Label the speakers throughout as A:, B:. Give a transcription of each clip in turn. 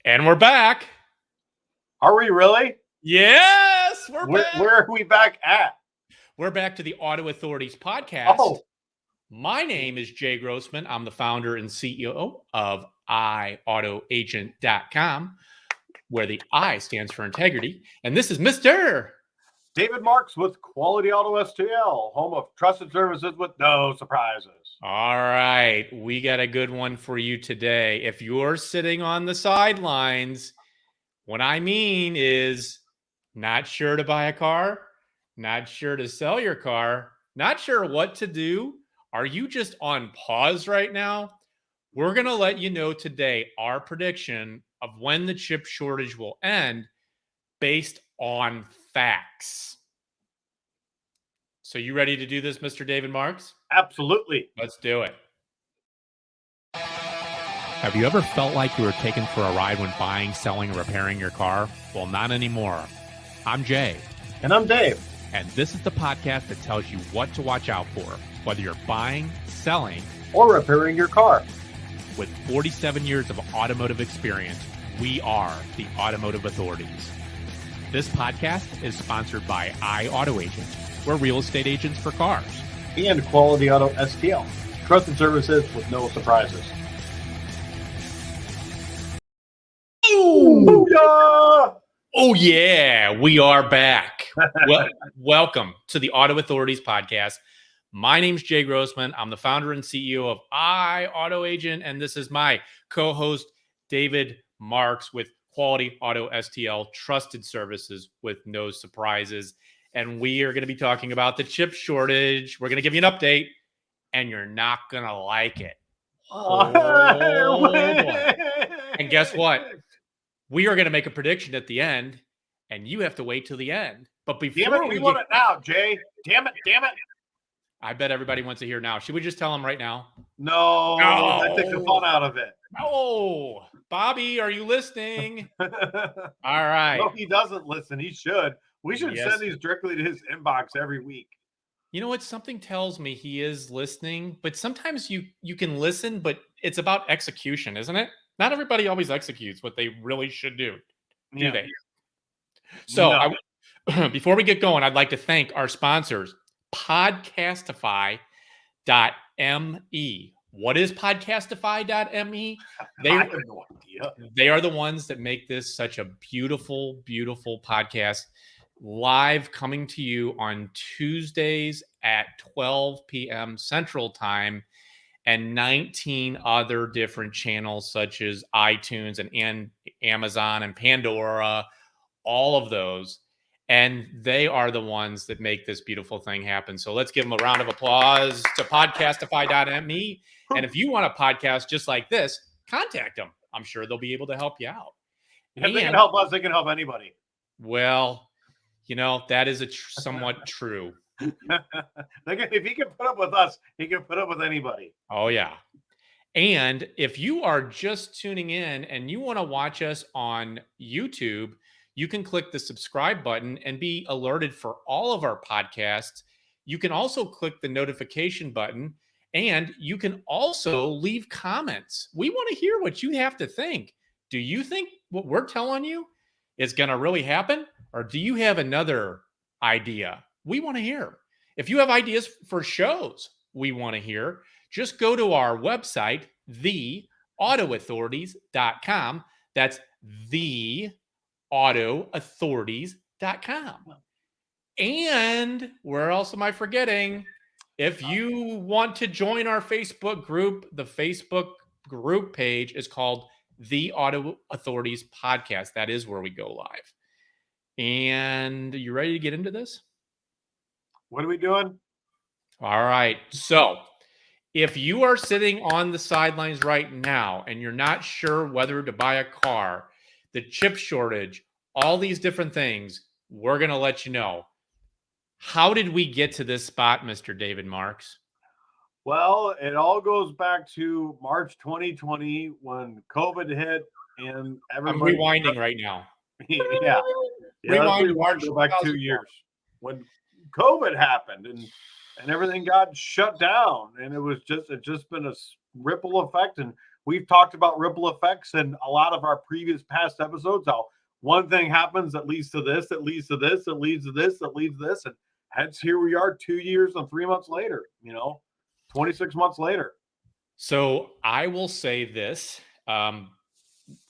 A: And we're back.
B: Are we really?
A: Yes, we're back.
B: Where are we back at?
A: We're back to the Auto Authorities Podcast.
B: Oh.
A: My name is Jay Grossman. I'm the founder and CEO of AutoAgent.com, where the I stands for integrity. And this is Mr.
B: David Marks with Quality Auto STL, home of trusted services with no surprises.
A: All right, we got a good one for you today. If you're sitting on the sidelines, what I mean is not sure to buy a car, not sure to sell your car, not sure what to do. Are you just on pause right now? We're going to let you know today our prediction of when the chip shortage will end based on facts. So you ready to do this, Mr. David Marks?
B: Absolutely.
A: Let's do it. Have you ever felt like you were taken for a ride when buying, selling, or repairing your car? Well, not anymore. I'm Jay.
B: And I'm Dave.
A: And this is the podcast that tells you what to watch out for, whether you're buying, selling,
B: or repairing your car.
A: With 47 years of automotive experience, we are the Automotive Authorities. This podcast is sponsored by AutoAgent. We're real estate agents for cars.
B: And Quality Auto STL, trusted services with no surprises.
A: Ooh. Booyah! Oh, yeah, we are back. Welcome to the Auto Authorities Podcast. My name's Jay Grossman. I'm the founder and CEO of AutoAgent, and this is my co-host, David Marks, with Quality Auto STL, trusted services with no surprises. And we are going to be talking about the chip shortage. We're going to give you an update, and you're not going to like it. Oh, boy. And guess what? We are going to make a prediction at the end, and you have to wait till the end. But before
B: we want it now, Jay. Damn it.
A: I bet everybody wants to hear now. Should we just tell them right now?
B: No. I take the fun out of it.
A: No. Bobby, are you listening? All right.
B: No, he doesn't listen. He should. We should send these directly to his inbox every week.
A: You know what? Something tells me he is listening, but sometimes you can listen, but it's about execution, isn't it? Not everybody always executes what they really should do they? So before we get going, I'd like to thank our sponsors, Podcastify.me. What is Podcastify.me?
B: I have no idea.
A: They are the ones that make this such a beautiful, beautiful podcast, live coming to you on Tuesdays at 12 p.m. Central Time, and 19 other different channels such as iTunes and Amazon and Pandora, all of those. And they are the ones that make this beautiful thing happen. So let's give them a round of applause to Podcastify.me. And if you want a podcast just like this, contact them. I'm sure they'll be able to help you out.
B: If they can help us, they can help anybody.
A: Well, that is somewhat true.
B: If he can put up with us, he can put up with anybody.
A: Oh, yeah. And if you are just tuning in and you want to watch us on YouTube, you can click the subscribe button and be alerted for all of our podcasts. You can also click the notification button, and you can also leave comments. We want to hear what you have to think. Do you think what we're telling you is going to really happen? Or do you have another idea? We want to hear. If you have ideas for shows we want to hear, just go to our website, theautoauthorities.com. That's theautoauthorities.com. And where else am I forgetting? If you want to join our Facebook group, the Facebook group page is called The Auto Authorities Podcast. That is where we go live. And you ready to get into this?
B: What are we doing?
A: All right. So if you are sitting on the sidelines right now and you're not sure whether to buy a car, the chip shortage, all these different things, we're going to let you know. How did we get to this spot, Mr. David Marks?
B: Well, it all goes back to March 2020 when COVID hit and everybody...
A: I'm rewinding right now.
B: Yeah. Rewind March, go back 2 years when COVID happened and everything got shut down, and it just been a ripple effect, and we've talked about ripple effects in a lot of our previous past episodes. How one thing happens that leads to this, that leads to this, that leads to this, that leads to this, and hence here we are 2 years and 3 months later. 26 months later.
A: So I will say this.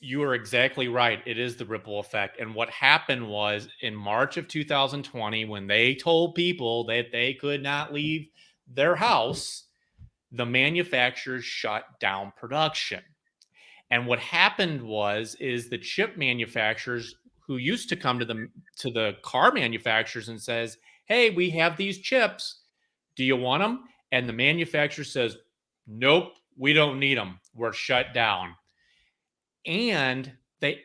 A: You are exactly right. It is the ripple effect. And what happened was in March of 2020, when they told people that they could not leave their house, the manufacturers shut down production. And what happened is the chip manufacturers who used to come to the car manufacturers and says, "Hey, we have these chips. Do you want them?" And the manufacturer says, "Nope, we don't need them. We're shut down." And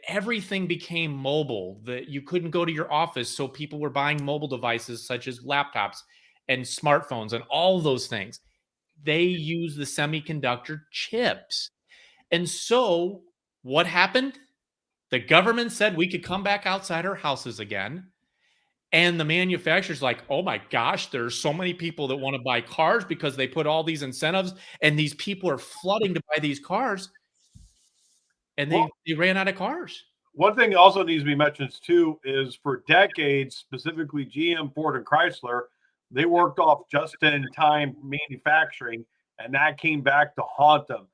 A: everything became mobile. That you couldn't go to your office, so people were buying mobile devices such as laptops and smartphones and all those things. They use the semiconductor chips. And so what happened? The government said we could come back outside our houses again. And the manufacturer's like, "Oh my gosh, there's so many people that want to buy cars because they put all these incentives and these people are flooding to buy these cars." And they ran out of cars.
B: One thing also needs to be mentioned too is for decades, specifically GM, Ford, and Chrysler, they worked off just-in-time manufacturing, and that came back to haunt them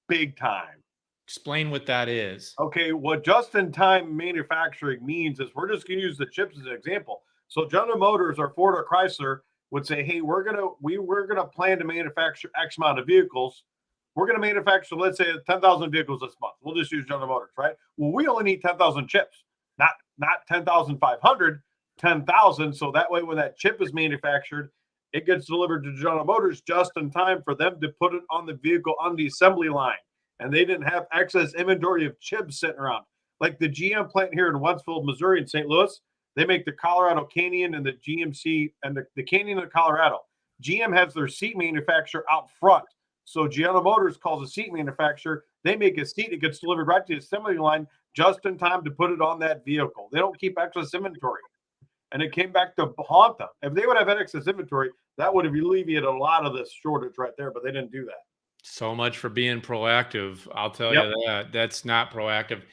B: big time.
A: Explain what that is.
B: Okay, what just-in-time manufacturing means is we're just going to use the chips as an example. So General Motors or Ford or Chrysler would say, "Hey, we're gonna plan to manufacture X amount of vehicles. We're going to manufacture, let's say, 10,000 vehicles this month. We'll just use General Motors, right? Well, we only need 10,000 chips, not 10,500, 10,000. So that way, when that chip is manufactured, it gets delivered to General Motors just in time for them to put it on the vehicle on the assembly line. And they didn't have excess inventory of chips sitting around. Like the GM plant here in Wentzville, Missouri, and St. Louis, they make the Colorado Canyon and the GMC and the Canyon of Colorado. GM has their seat manufacturer out front. So General Motors calls a seat manufacturer. They make a seat that gets delivered right to the assembly line just in time to put it on that vehicle. They don't keep excess inventory. And it came back to haunt them. If they would have had excess inventory, that would have alleviated a lot of this shortage right there, but they didn't do that.
A: So much for being proactive. I'll tell you that. That's not proactive.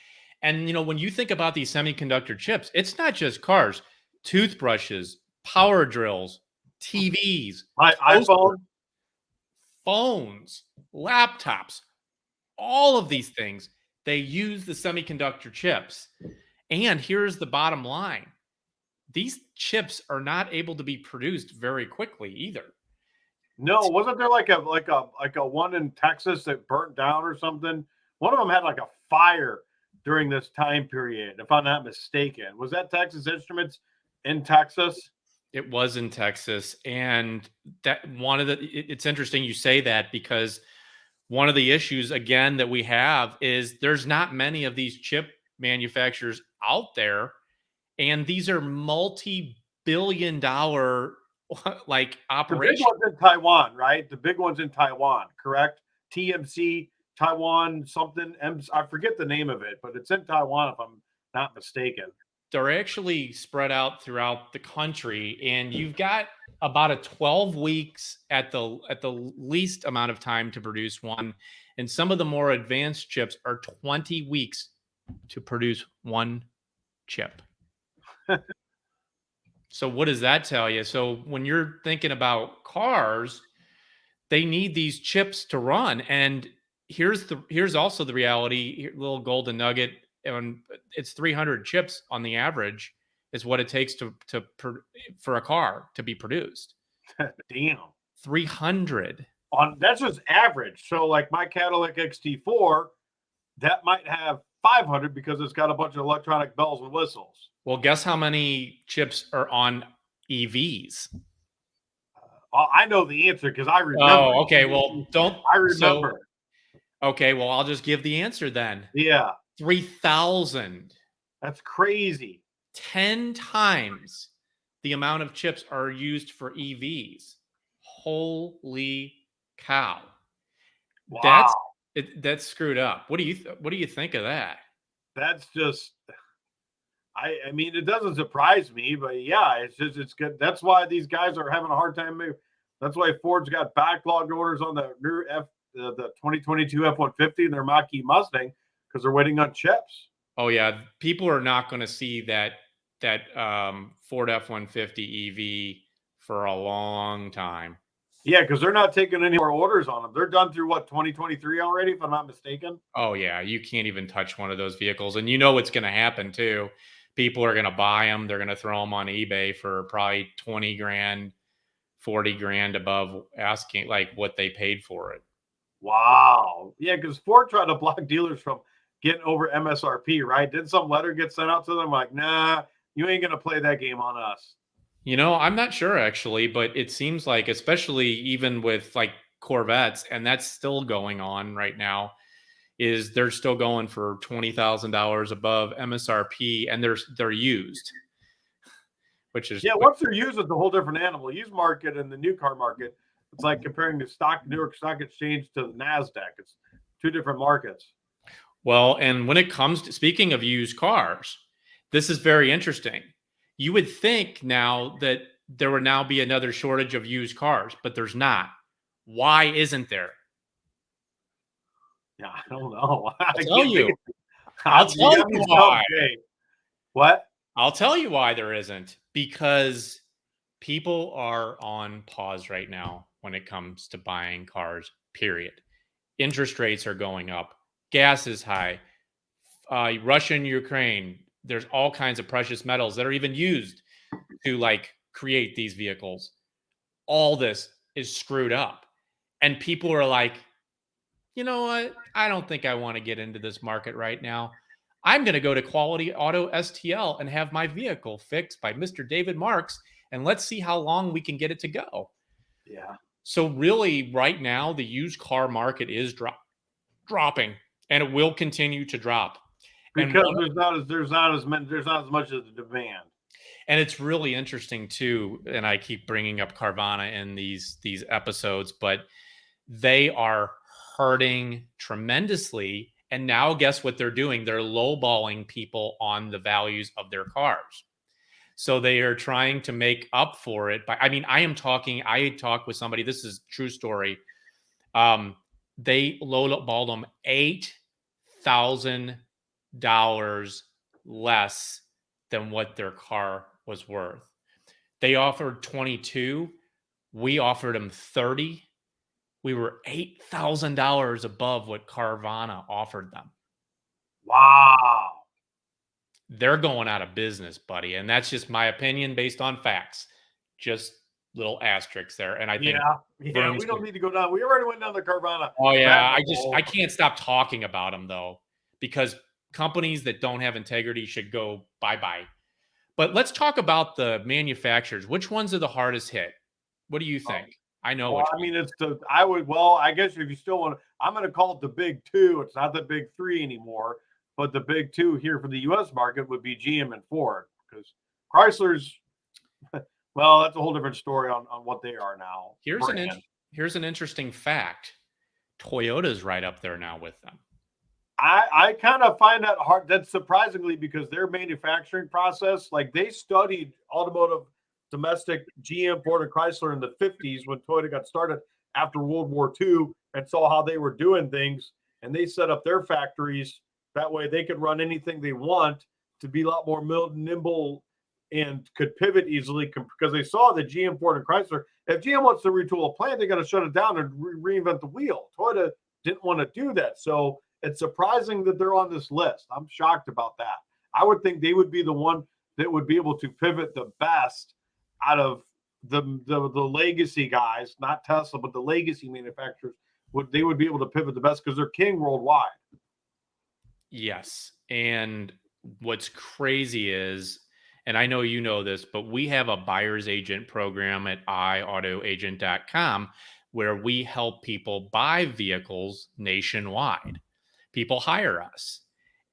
A: And, when you think about these semiconductor chips, it's not just cars, toothbrushes, power drills, TVs,
B: My iPhone,
A: phones, laptops, all of these things, they use the semiconductor chips. And here's the bottom line. These chips are not able to be produced very quickly either.
B: No, wasn't there like a one in Texas that burnt down or something? One of them had like a fire during this time period, if I'm not mistaken. Was that Texas Instruments in Texas?
A: It was in Texas. And it's interesting you say that, because one of the issues again that we have is there's not many of these chip manufacturers out there. And these are multi-billion-dollar like operations.
B: The big one's in Taiwan, right? The big one's in Taiwan, correct? TMC, Taiwan, something. I forget the name of it, but it's in Taiwan, if I'm not mistaken.
A: They're actually spread out throughout the country, and you've got about a 12 weeks at the least amount of time to produce one. And some of the more advanced chips are 20 weeks to produce one chip. So what does that tell you? So when you're thinking about cars, they need these chips to run. And here's also the reality, little golden nugget, and it's 300 chips on the average is what it takes for a car to be produced.
B: Damn.
A: 300.
B: That's just average. So like my Cadillac XT4, that might have 500 because it's got a bunch of electronic bells and whistles.
A: Well, guess how many chips are on EVs?
B: I know the answer because I remember.
A: Oh, okay. Well,
B: I remember.
A: Okay, well, I'll just give the answer then.
B: Yeah.
A: 3,000.
B: That's crazy.
A: 10 times the amount of chips are used for EVs. Holy cow.
B: Wow.
A: That's screwed up. What do you think of that?
B: That's just, I mean, it doesn't surprise me, but yeah, it's good. That's why these guys are having a hard time. That's why Ford's got backlog orders on the new the 2022 F-150 and their Mach-E Mustang because they're waiting on chips.
A: Oh yeah, people are not going to see that Ford F-150 EV for a long time.
B: Yeah, because they're not taking any more orders on them. They're done through 2023 already, if I'm not mistaken.
A: Oh yeah, you can't even touch one of those vehicles, and you know what's going to happen too. People are going to buy them. They're going to throw them on eBay for probably 20 grand, 40 grand above asking like what they paid for it.
B: Wow. Yeah, because Ford tried to block dealers from getting over MSRP, right? Did some letter get sent out to them like, nah, you ain't going to play that game on us?
A: You know, I'm not sure actually, but it seems like, especially even with like Corvettes, and that's still going on right now, is they're still going for $20,000 above MSRP, and they're used, which is
B: once they're used, it's a whole different animal. Used market and the new car market, it's like comparing the New York Stock Exchange to the NASDAQ. It's two different markets.
A: Well, and when it comes to speaking of used cars, this is very interesting. You would think now that there would now be another shortage of used cars, but there's not. Why isn't there?
B: Yeah, I don't know.
A: I'll tell you.
B: I'll tell you why. What?
A: I'll tell you why there isn't. Because people are on pause right now when it comes to buying cars, period. Interest rates are going up. Gas is high. Russia and Ukraine, there's all kinds of precious metals that are even used to like create these vehicles. All this is screwed up. And people are like, you know what? I don't think I want to get into this market right now. I'm going to go to Quality Auto STL and have my vehicle fixed by Mr. David Marks, and let's see how long we can get it to go.
B: Yeah.
A: So really, right now, the used car market is dropping, and it will continue to drop
B: because there's not as much as the demand.
A: And it's really interesting too. And I keep bringing up Carvana in these episodes, but they are hurting tremendously. And now guess what they're doing? They're lowballing people on the values of their cars. So they are trying to make up for it. But I mean, I talked with somebody, this is a true story. They lowballed them $8,000 less than what their car was worth. They offered 22. We offered them 30. We were $8,000 above what Carvana offered them.
B: Wow.
A: They're going out of business, buddy. And that's just my opinion based on facts. Just little asterisks there. And I think
B: we don't need to go down. We already went down the Carvana.
A: Oh yeah. I can't stop talking about them though, because companies that don't have integrity should go bye-bye. But let's talk about the manufacturers. Which ones are the hardest hit? What do you think? I know.
B: Well, I mean, I guess if you still want to, I'm going to call it the big two. It's not the big three anymore, but the big two here for the U.S. market would be GM and Ford, because Chrysler's, well, that's a whole different story on what they are now.
A: Here's an interesting fact. Toyota's right up there now with them.
B: I kind of find that hard. That's surprisingly, because their manufacturing process, like they studied automotive domestic GM, Ford, and Chrysler in the 50s when Toyota got started after World War II, and saw how they were doing things. And they set up their factories that way they could run anything they want to be a lot more nimble and could pivot easily, because they saw that GM, Ford, and Chrysler, if GM wants to retool a plant, they got to shut it down and reinvent the wheel. Toyota didn't want to do that. So it's surprising that they're on this list. I'm shocked about that. I would think they would be the one that would be able to pivot the best out of the legacy guys, not Tesla, but the legacy manufacturers. They would be able to pivot the best because they're king worldwide.
A: Yes. And what's crazy is, and I know you know this, but we have a buyer's agent program at iAutoAgent.com where we help people buy vehicles nationwide. People hire us.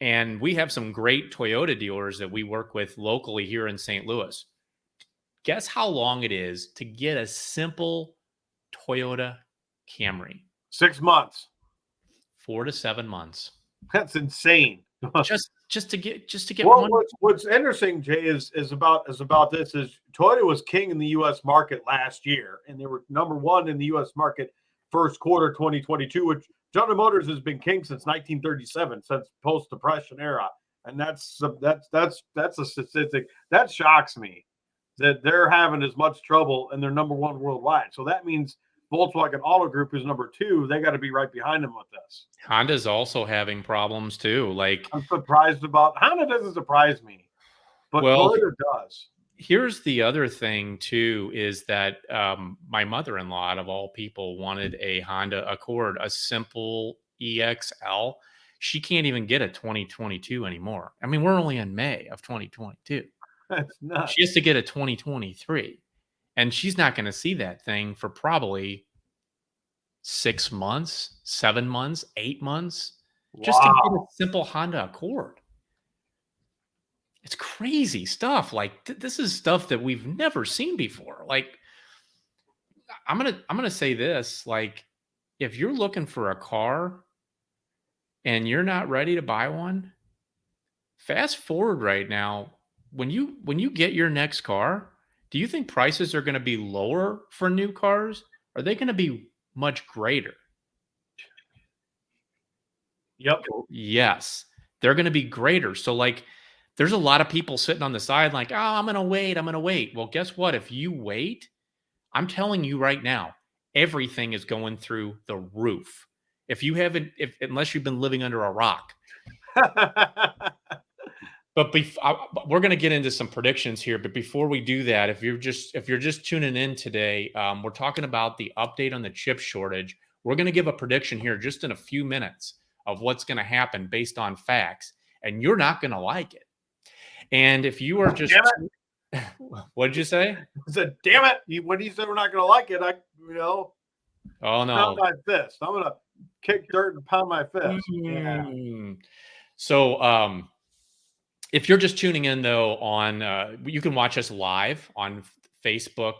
A: And we have some great Toyota dealers that we work with locally here in St. Louis. Guess how long it is to get a simple Toyota Camry?
B: 6 months.
A: 4 to 7 months.
B: That's insane.
A: just to get
B: well, one. What's interesting, Jay, is about Toyota was king in the U.S. market last year, and they were number one in the U.S. market first quarter 2022, which General Motors has been king since 1937, since post-depression era. And that's a statistic that shocks me, that they're having as much trouble and they're number one worldwide. So that means Volkswagen Auto Group is number two. They got to be right behind them with this.
A: Honda's also having problems too. Like,
B: I'm surprised about Honda. Doesn't surprise me, but Toyota does.
A: Here's the other thing too, is that my mother-in-law, out of all people, wanted a Honda Accord, a simple EXL. She can't even get a 2022 anymore. I mean, we're only in May of 2022.
B: That's nuts.
A: She has to get a 2023, and she's not going to see that thing for probably 6 months, 7 months, 8 months, just to get a simple Honda Accord. It's crazy stuff. Like, this is stuff that we've never seen before. Like, I'm gonna say this. Like, if you're looking for a car and you're not ready to buy one, fast forward right now. When you get your next car, do you think prices are going to be lower for new cars? Are they going to be much greater?
B: Yep.
A: Yes, they're going to be greater. So, like, there's a lot of people sitting on the side like, oh, I'm going to wait. Well, guess what? If you wait, I'm telling you right now, everything is going through the roof. If you haven't, unless you've been living under a rock. But we're going to get into some predictions here. But before we do that, if you're just tuning in today, we're talking about the update on the chip shortage. We're going to give a prediction here just in a few minutes of what's going to happen based on facts, and you're not going to like it. And if you are just, what did you say?
B: I said, damn it. When he said we're not going to like it,
A: oh no,
B: pound my fist. I'm going to kick dirt and pound my fist.
A: Yeah. So, if you're just tuning in though, you can watch us live on Facebook,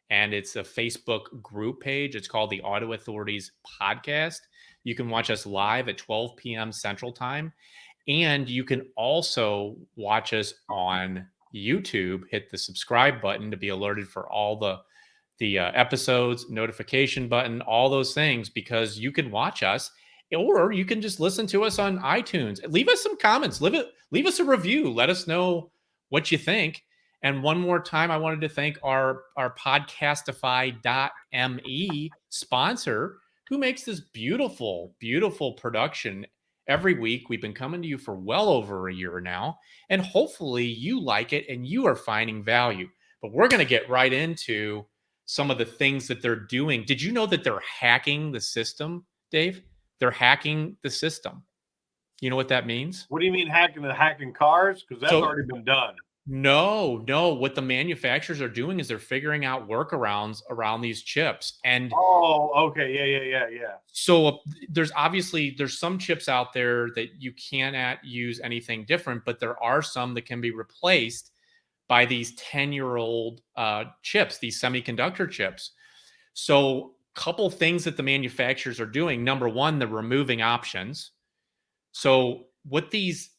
A: and it's a Facebook group page. It's called the Auto Authorities Podcast. You can watch us live at 12 p.m. Central Time. And you can also watch us on YouTube. Hit the subscribe button to be alerted for all the episodes, notification button, all those things, because you can watch us, or you can just listen to us on iTunes. Leave us some comments. Leave us a review. Let us know what you think. And one more time, I wanted to thank our Podcastify.me sponsor, who makes this beautiful, beautiful production. Every week, we've been coming to you for well over a year now, and hopefully you like it and you are finding value. But we're going to get right into some of the things that they're doing. Did you know that they're hacking the system, Dave? They're hacking the system. You know what that means?
B: What do you mean hacking cars? Because that's already been done.
A: No. What the manufacturers are doing is they're figuring out workarounds around these chips. And
B: okay, yeah.
A: So there's some chips out there that you cannot use anything different, but there are some that can be replaced by these 10-year-old chips, these semiconductor chips. So couple things that the manufacturers are doing. Number one, they're removing options. So what these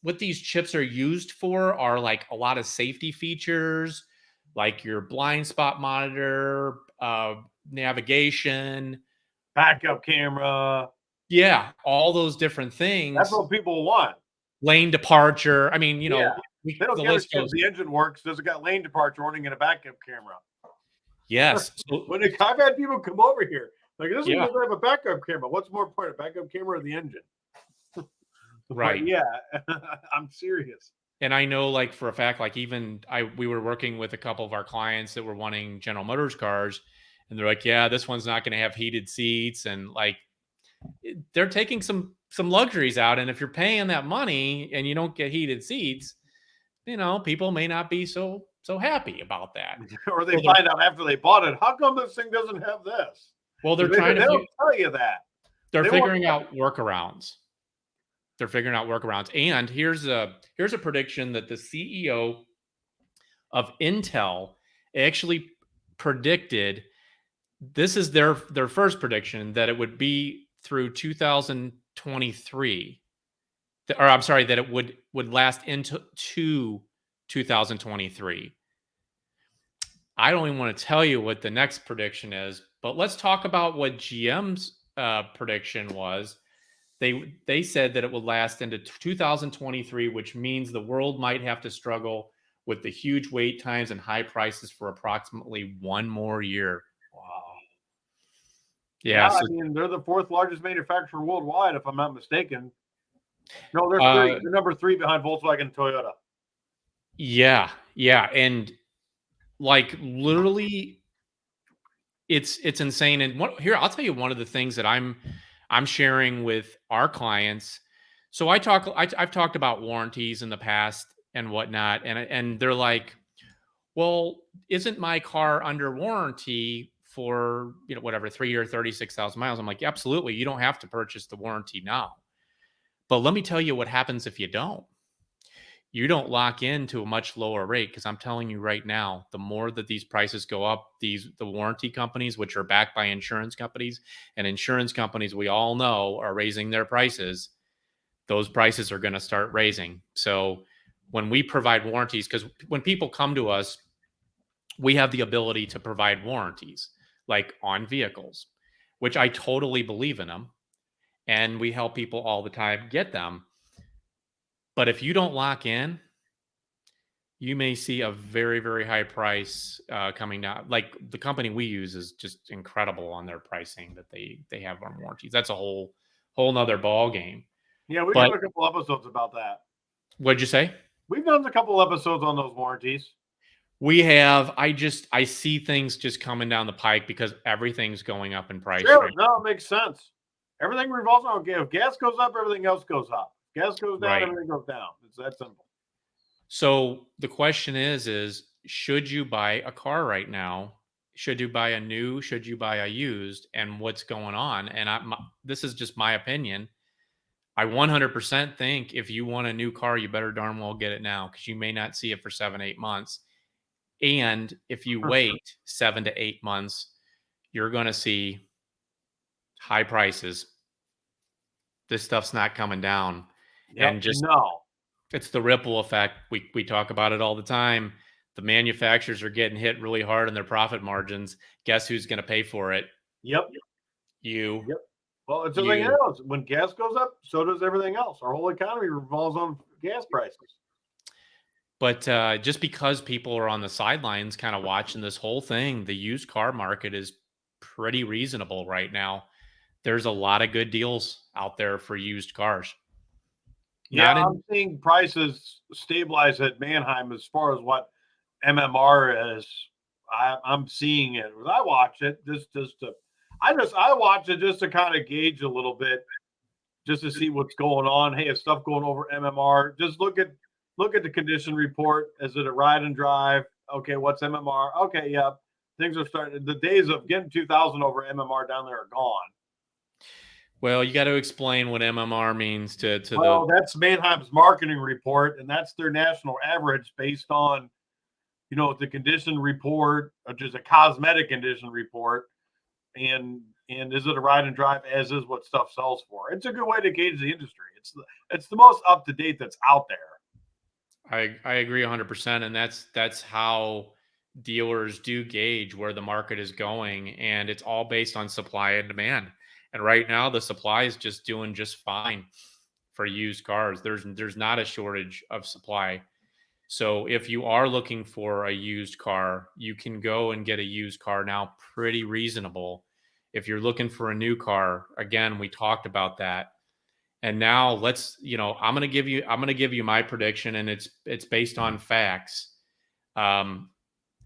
A: chips are used for are like a lot of safety features, like your blind spot monitor, navigation,
B: backup camera.
A: Yeah, all those different things.
B: That's what people want.
A: Lane departure. I mean,
B: they don't care if the engine works. Does it got lane departure warning and a backup camera?
A: Yes.
B: So, I've had people come over here like, this doesn't have a backup camera. What's more important, a backup camera or the engine?
A: Right.
B: But yeah, I'm serious.
A: And I know, like, for a fact, like, we were working with a couple of our clients that were wanting General Motors cars, and they're like, yeah, this one's not going to have heated seats, and like, they're taking some luxuries out. And if you're paying that money and you don't get heated seats, people may not be so happy about that.
B: Or they find out after they bought it, how come this thing doesn't have this?
A: Well, they don't
B: tell you that.
A: They're figuring out workarounds. And here's a prediction that the CEO of Intel actually predicted. This is their first prediction, that it would be through 2023. Or I'm sorry, that it would last into 2023. I don't even want to tell you what the next prediction is, But let's talk about what GM's prediction was. They said that it would last into 2023, which means the world might have to struggle with the huge wait times and high prices for approximately one more year.
B: Wow.
A: Yeah.
B: I mean, they're the fourth largest manufacturer worldwide, if I'm not mistaken. No, they're three. They're number 3 behind Volkswagen and Toyota.
A: Yeah. And like literally it's insane. And here, I'll tell you one of the things that I'm sharing with our clients. So I've talked about warranties in the past and whatnot, and they're like, well, isn't my car under warranty for whatever 3 year 36,000 miles? I'm like, absolutely, you don't have to purchase the warranty now. But let me tell you what happens if you don't. You don't lock into a much lower rate, because I'm telling you right now, the more that these prices go up, the warranty companies, which are backed by insurance companies, and insurance companies we all know are raising their prices, those prices are going to start raising. So when we provide warranties, because when people come to us, we have the ability to provide warranties like on vehicles, which I totally believe in them. And we help people all the time get them. But if you don't lock in, you may see a very, very high price coming down. Like the company we use is just incredible on their pricing that they have on warranties. That's a whole nother ball game.
B: Yeah, we've
A: But
B: done a couple episodes about that.
A: what'd you say?
B: We've done a couple episodes on those warranties.
A: We have. I see things just coming down the pike because everything's going up in price.
B: Sure,
A: Right
B: no, it makes sense. Everything revolves around if gas goes up, everything else goes up. Gas goes down,
A: Right.
B: everything goes down. It's that simple.
A: So the question is should you buy a car right now? Should you buy a new? Should you buy a used? And what's going on? And this is just my opinion. I 100% think if you want a new car, you better darn well get it now, because you may not see it for 7-8 months. And if you wait 7 to 8 months, you're going to see high prices. This stuff's not coming down.
B: Yep,
A: And just
B: no.
A: it's the ripple effect. We talk about it all the time. The manufacturers are getting hit really hard in their profit margins. Guess who's going to pay for it?
B: Yep.
A: You.
B: Yep. Well, it's everything else. When gas goes up, so does everything else. Our whole economy revolves on gas prices.
A: But just because people are on the sidelines kind of watching this whole thing, the used car market is pretty reasonable right now. There's a lot of good deals out there for used cars.
B: Yeah, I'm seeing prices stabilize at Manheim as far as what MMR is. I'm seeing it. I watch it I watch it just to kind of gauge a little bit, just to see what's going on. Hey, is stuff going over MMR? Just look at the condition report. Is it a ride and drive? Okay, what's MMR? Okay, yep. Things are starting. The days of getting 2,000 over MMR down there are gone.
A: Well, you got to explain what MMR means to
B: that's Manheim's marketing report, and that's their national average based on, the condition report, which is a cosmetic condition report, and is it a ride and drive, as is what stuff sells for. It's a good way to gauge the industry. It's the most up to date that's out there.
A: I agree 100%, and that's how dealers do gauge where the market is going, and it's all based on supply and demand. And right now, the supply is just doing just fine for used cars. There's not a shortage of supply. So if you are looking for a used car, you can go and get a used car now pretty reasonable. If you're looking for a new car, again, we talked about that. And now I'm going to give you my prediction, and it's based on facts. And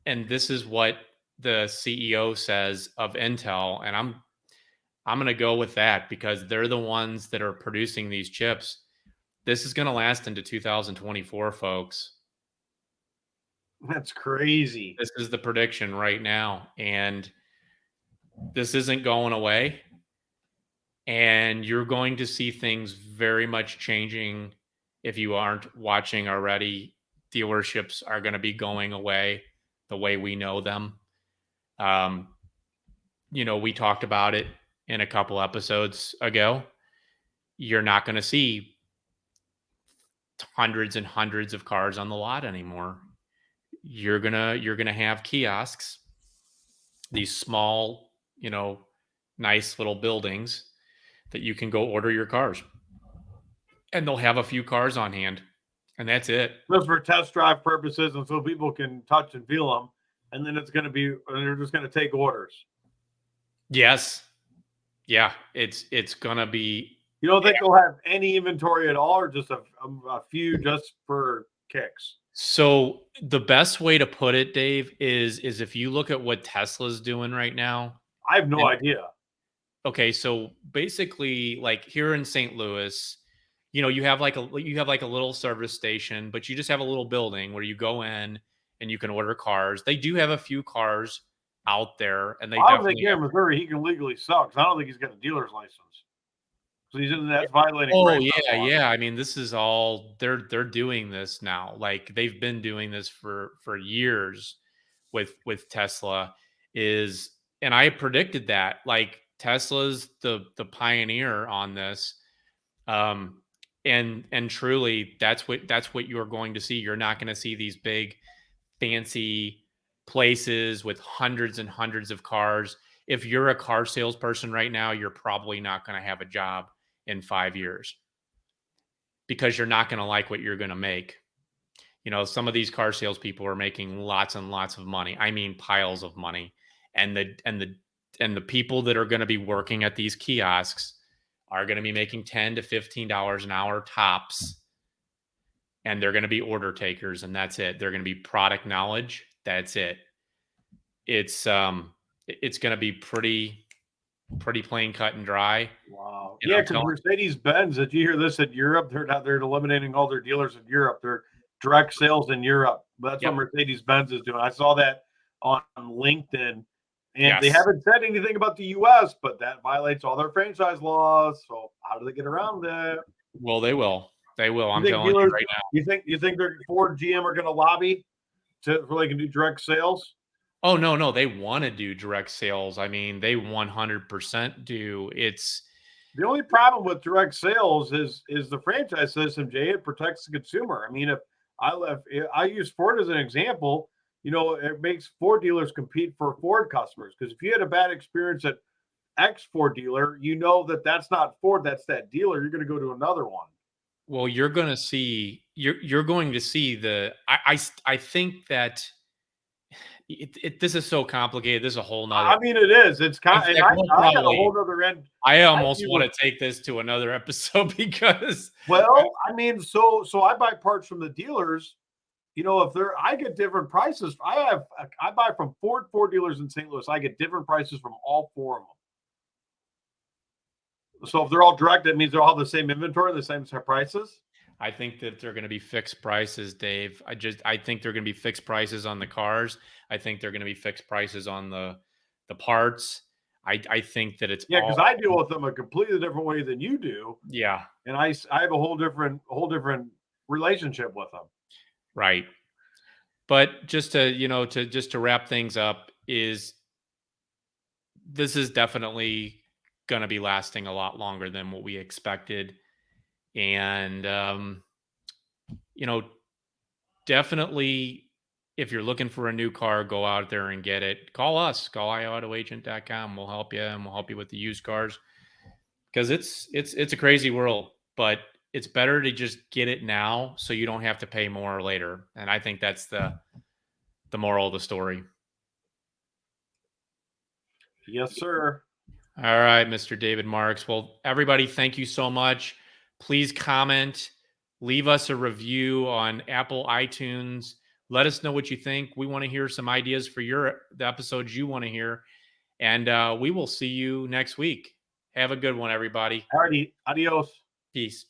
A: this is what the CEO says of Intel, and I'm going to go with that because they're the ones that are producing these chips. This is going to last into 2024, folks.
B: That's crazy.
A: This is the prediction right now, and this isn't going away. And you're going to see things very much changing. If you aren't watching already, dealerships are going to be going away the way we know them. We talked about it in a couple episodes ago. You're not going to see hundreds and hundreds of cars on the lot anymore. You're gonna have kiosks, these small, nice little buildings that you can go order your cars. And they'll have a few cars on hand. And that's it.
B: Just for test drive purposes and so people can touch and feel them. And then they're just going to take orders.
A: Yes. Yeah. It's going to be.
B: You don't think they'll have any inventory at all or just a few just for kicks?
A: So the best way to put it, Dave, is if you look at what Tesla's doing right now.
B: I have no idea.
A: Okay. So basically, like here in St. Louis, you have like a little service station, but you just have a little building where you go in and you can order cars. They do have a few cars out there, and
B: I don't think here in Missouri he can legally sell because I don't think he's got a dealer's license. So that's violating.
A: Oh yeah. I mean, this is all they're doing this now. Like they've been doing this for years with Tesla. And I predicted that. Like Tesla's the pioneer on this. And truly that's what you're going to see. You're not going to see these big fancy places with hundreds and hundreds of cars. If you're a car salesperson right now, you're probably not going to have a job in 5 years because you're not going to like what you're going to make. Some of these car salespeople are making lots and lots of money. I mean, piles of money. And the people that are going to be working at these kiosks are going to be making $10 to $15 an hour tops. And they're going to be order takers, and that's it. They're going to be product knowledge. That's it. It's going to be pretty plain cut and dry.
B: Wow. Yeah, because Mercedes-Benz, did you hear this in Europe? They're eliminating all their dealers in Europe. They're direct sales in Europe. But that's what Mercedes-Benz is doing. I saw that on LinkedIn. And they haven't said anything about the U.S., but that violates all their franchise laws. So how do they get around that?
A: Well, they will. They will. I'm telling you right now.
B: You think Ford, GM are going to lobby so they can do direct sales?
A: Oh no, they want to do direct sales. I mean, they 100% do. It's
B: the only problem with direct sales is the franchise system, Jay. It protects the consumer. I mean, if I use Ford as an example. It makes Ford dealers compete for Ford customers because if you had a bad experience at X Ford dealer, that's not Ford, that's that dealer. You're going to go to another one.
A: Well, you're going to see I think that this is so complicated. This is a whole nother.
B: I mean, it is. It's kind of. I got a whole other end.
A: I almost want to take this to another episode because.
B: Well, I mean, so I buy parts from the dealers. I get different prices. I buy from Ford dealers in St. Louis. I get different prices from all four of them. So if they're all direct, that means they're all the same inventory, the same prices.
A: I think that they're going to be fixed prices, Dave. I think they're going to be fixed prices on the cars. I think they're going to be fixed prices on the parts. I think that it's
B: because I deal with them a completely different way than you do.
A: Yeah,
B: and I have a whole different relationship with them.
A: Right. But just to wrap things up, this is definitely going to be lasting a lot longer than what we expected. And, definitely if you're looking for a new car, go out there and get it. Call us, call iautoagent.com. We'll help you, and we'll help you with the used cars because it's a crazy world, but it's better to just get it now so you don't have to pay more later. And I think that's the moral of the story.
B: Yes, sir.
A: All right, Mr. David Marks. Well, everybody, thank you so much. Please comment, leave us a review on Apple iTunes. Let us know what you think. We want to hear some ideas for the episodes you want to hear. And we will see you next week. Have a good one, everybody.
B: Alrighty. Adios.
A: Peace.